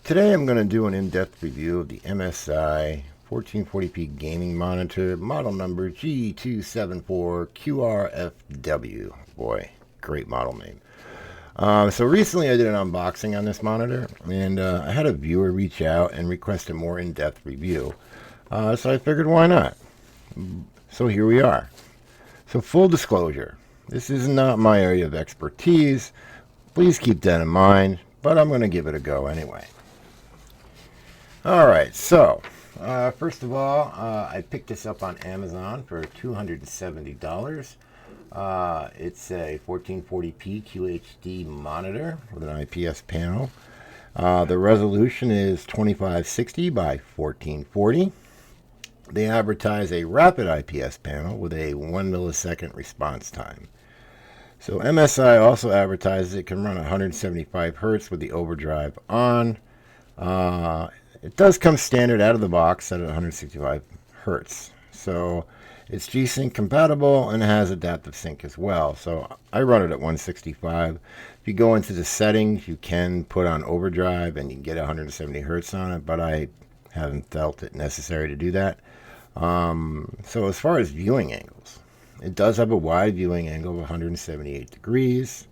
Today I'm going to do an in-depth review of the MSI 1440p gaming monitor, model number G274QRFW. Boy, great model name. So recently I did an unboxing on this monitor, and I had a viewer reach out and request a more in-depth review. So I figured, why not? So here we are. So full disclosure, this is not my area of expertise. Please keep that in mind, but I'm going to give it a go anyway. Alright, so first of all, I picked this up on Amazon for $270. It's a 1440p QHD monitor with an IPS panel. The resolution is 2560 by 1440. They advertise a rapid IPS panel with a 1 millisecond response time. So MSI also advertises it can run 175 Hz with the overdrive on. It does come standard out of the box at 165 Hz. So it's G-Sync compatible and has adaptive sync as well. So I run it at 165. If you go into the settings, you can put on overdrive and you can get 170 Hz on it, but I haven't felt it necessary to do that. So as far as viewing angles, it does have a wide viewing angle of 178 degrees.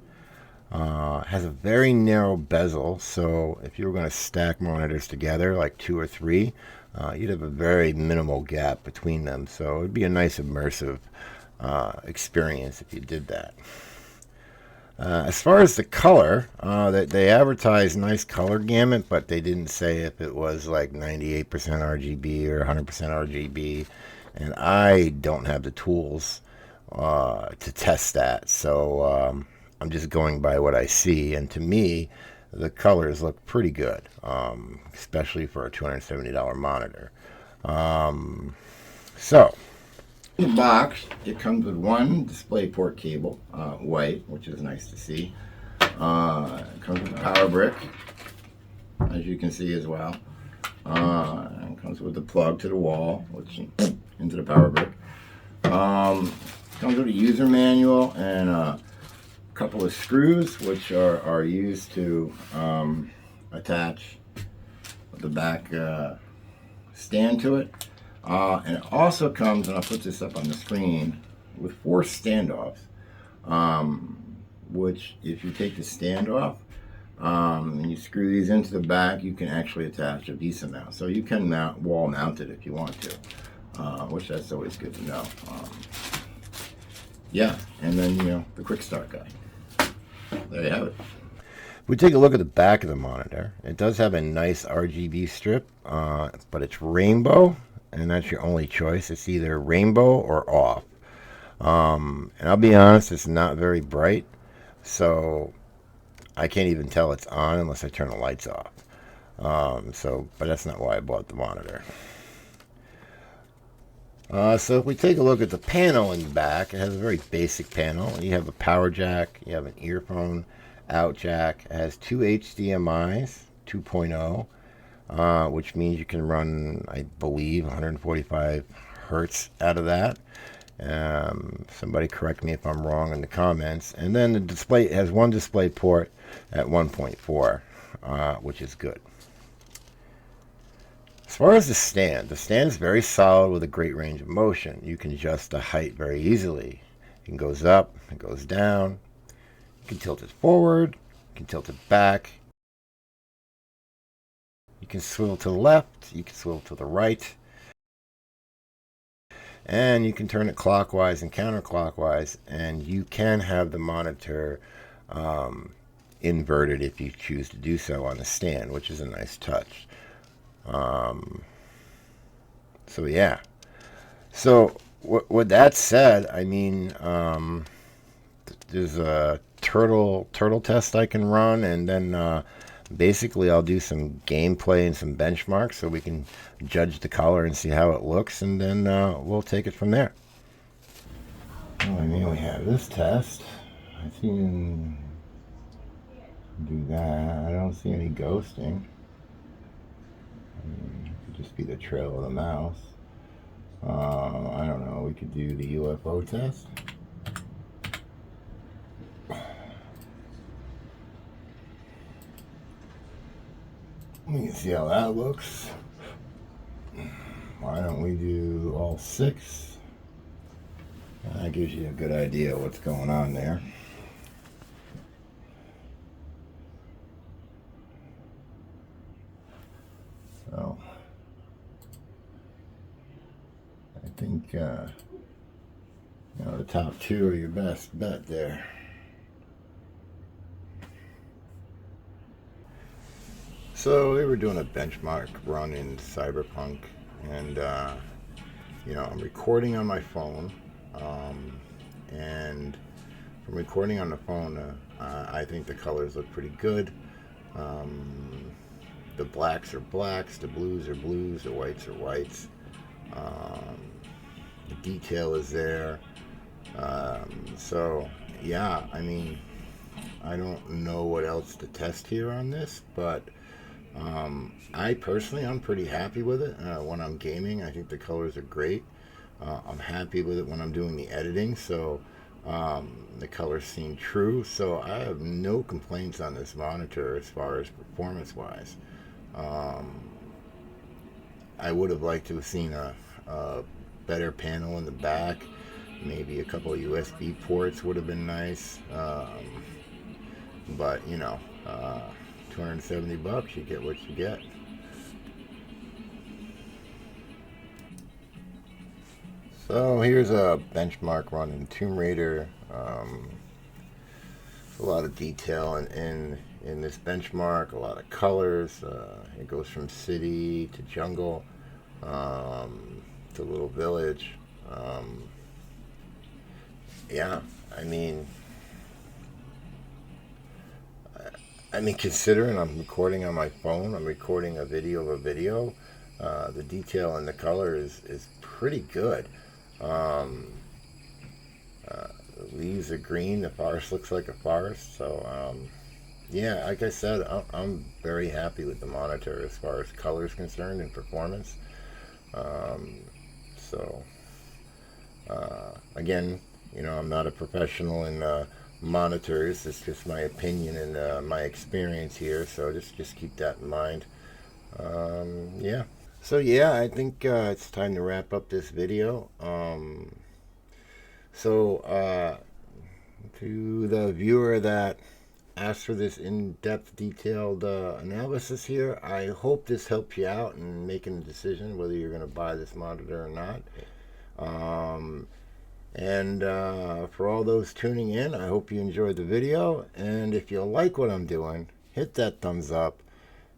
Has a very narrow bezel, so if you were going to stack monitors together, like 2 or 3, you'd have a very minimal gap between them. So it would be a nice immersive experience if you did that. As far as the color, they advertised nice color gamut, but they didn't say if it was like 98% RGB or 100% RGB, and I don't have the tools to test that, so I'm just going by what I see, and to me the colors look pretty good, especially for a $270 monitor. So in the box it comes with one DisplayPort cable, white, which is nice to see. It comes with a power brick, as you can see as well. It comes with the plug to the wall, which into the power brick. Comes with a user manual and a couple of screws, which are used to attach the back stand to it. And it also comes, and I'll put this up on the screen, with 4 standoffs, which if you take the stand off and you screw these into the back, you can actually attach a decent amount. So you can wall mount it if you want to, which that's always good to know. Yeah, and then, the quick start guide. There you have it. If we take a look at the back of the monitor, it does have a nice RGB strip, but it's rainbow, and that's your only choice. It's either rainbow or off. And I'll be honest, it's not very bright, so I can't even tell it's on unless I turn the lights off. But that's not why I bought the monitor. So if we take a look at the panel in the back, it has a very basic panel. You have a power jack, you have an earphone out jack. It has 2 HDMIs, 2.0, which means you can run, I believe, 145 Hertz out of that. Somebody correct me if I'm wrong in the comments. And then the display, it has one display port at 1.4, which is good. As far as the stand is very solid with a great range of motion. You can adjust the height very easily. It goes up, it goes down. You can tilt it forward, you can tilt it back. You can swivel to the left, you can swivel to the right. And you can turn it clockwise and counterclockwise, and you can have the monitor inverted if you choose to do so on the stand, which is a nice touch. So yeah. So with that said, I mean, there's a turtle test I can run, and then basically I'll do some gameplay and some benchmarks so we can judge the color and see how it looks, and then we'll take it from there. Well, I mean, we have this test. I see him do that. I don't see any ghosting. It could just be the trail of the mouse. I don't know. We could do the UFO test. We can see how that looks. Why don't we do all 6? That gives you a good idea of what's going on there. So I think the top 2 are your best bet there. So they were doing a benchmark run in Cyberpunk, and I'm recording on my phone, and from recording on the phone, I think the colors look pretty good. The blacks are blacks, the blues are blues, the whites are whites. The detail is there. So yeah, I mean, I don't know what else to test here on this, but I personally, I'm pretty happy with it. When I'm gaming, I think the colors are great. I'm happy with it when I'm doing the editing, so the colors seem true. So I have no complaints on this monitor as far as performance-wise. I would have liked to have seen a better panel in the back. Maybe a couple of USB ports would have been nice. But $270, you get what you get. So here's a benchmark run in Tomb Raider. A lot of detail in this benchmark, a lot of colors. It goes from city to jungle, to little village. Yeah, I mean, considering I'm recording on my phone, I'm recording a video of a video, the detail and the color is pretty good. The leaves are green, the forest looks like a forest, so yeah, like I said, I'm very happy with the monitor as far as color is concerned and performance. Again, I'm not a professional in monitors. It's just my opinion and my experience here, so just keep that in mind. Yeah. So yeah, I think it's time to wrap up this video. To the viewer that asked for this in-depth, detailed analysis here, I hope this helps you out in making a decision whether you're going to buy this monitor or not. For all those tuning in, I hope you enjoyed the video, and if you like what I'm doing, hit that thumbs up,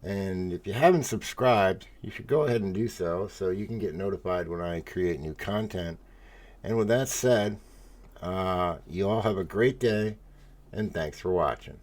and if you haven't subscribed, you should go ahead and do so you can get notified when I create new content. And with that said, you all have a great day, and thanks for watching.